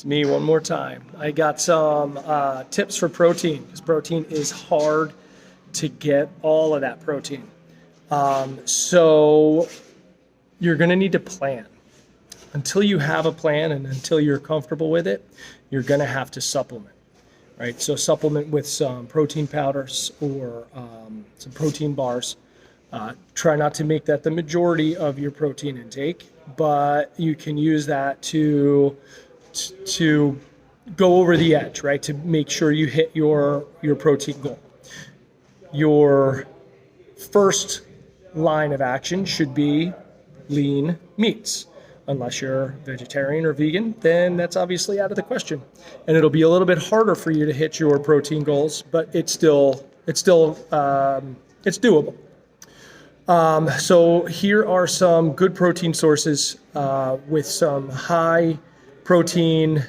It's me one more time. I got some tips for protein, because protein is hard to get all of that protein. So you're going to need to plan. Until you have a plan and until you're comfortable with it, you're going to have to supplement, right? So supplement with some protein powders or some protein bars. Try not to make that the majority of your protein intake, but you can use that to go over the edge, right? To make sure you hit your protein goal. Your first line of action should be lean meats. Unless you're vegetarian or vegan, then that's obviously out of the question. And it'll be a little bit harder for you to hit your protein goals, but it's doable. So here are some good protein sources with some high protein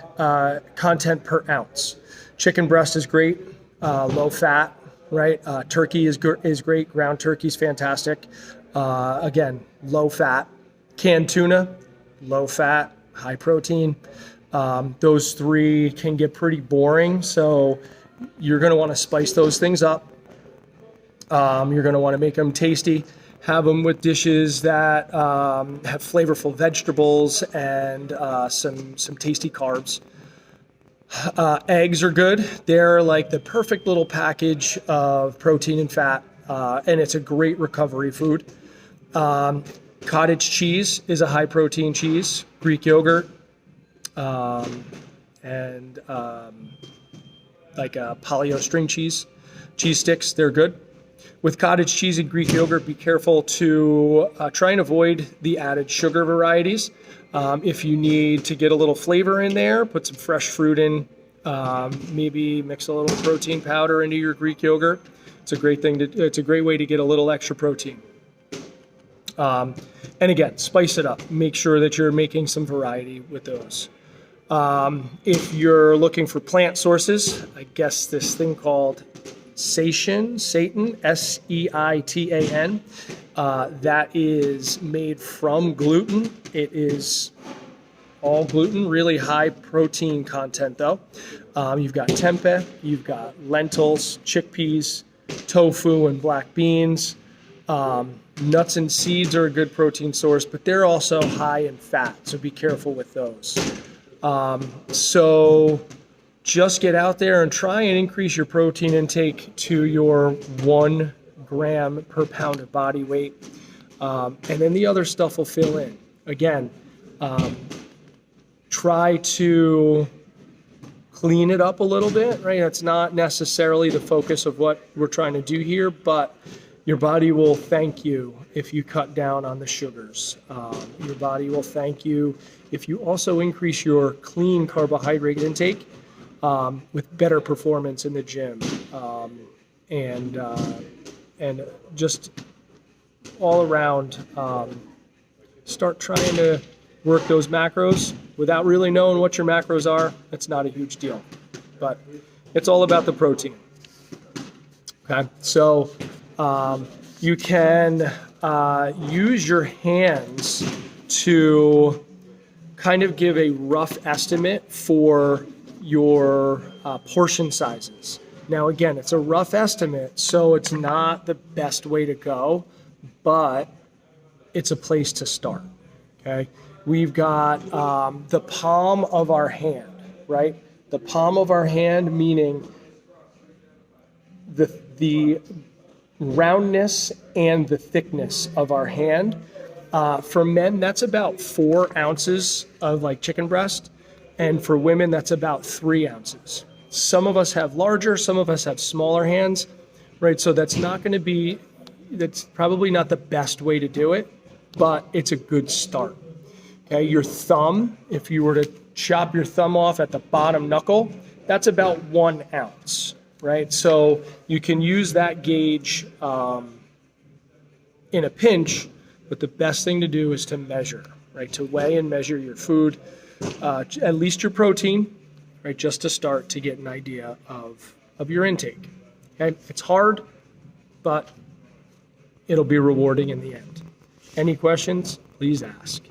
content per ounce. Chicken breast is great, low fat, right? Turkey is great. Ground turkey is fantastic. Again, low fat. Canned tuna, low fat, high protein. Those three can get pretty boring, so you're going to want to spice those things up. You're going to want to make them tasty. Have them with dishes that have flavorful vegetables and some tasty carbs. Eggs are good. They're like the perfect little package of protein and fat, and it's a great recovery food. Cottage cheese is a high protein cheese. Greek yogurt, and like Paleo string cheese sticks, they're good. With cottage cheese and Greek yogurt, be careful to try and avoid the added sugar varieties. If you need to get a little flavor in there, put some fresh fruit in. Maybe mix a little protein powder into your Greek yogurt. It's a great way to get a little extra protein. And again, spice it up. Make sure that you're making some variety with those. If you're looking for plant sources, I guess this thing called seitan, S-E-I-T-A-N, that is made from gluten. It is all gluten, really high protein content though. You've got tempeh, you've got lentils, chickpeas, tofu, and black beans. Nuts and seeds are a good protein source, but they're also high in fat, so be careful with those. So just get out there and try and increase your protein intake to your 1 gram per pound of body weight. And then the other stuff will fill in. Again, try to clean it up a little bit, right? That's not necessarily the focus of what we're trying to do here, but your body will thank you if you cut down on the sugars. Your body will thank you if you also increase your clean carbohydrate intake with better performance in the gym. And just all around, start trying to work those macros without really knowing what your macros are. That's not a huge deal, but it's all about the protein. Okay, so you can use your hands to kind of give a rough estimate for your portion sizes. Now, again, it's a rough estimate, so it's not the best way to go, but it's a place to start, okay? We've got the palm of our hand, right? The palm of our hand, meaning the roundness and the thickness of our hand. For men, that's about 4 ounces of like chicken breast. And for women, that's about 3 ounces. Some of us have larger, some of us have smaller hands, right? So that's probably not the best way to do it, but it's a good start. Okay, your thumb, if you were to chop your thumb off at the bottom knuckle, that's about 1 ounce. Right, so you can use that gauge in a pinch, but the best thing to do is to measure, right? To weigh and measure your food, at least your protein, right? Just to start to get an idea of your intake. Okay, it's hard, but it'll be rewarding in the end. Any questions? Please ask.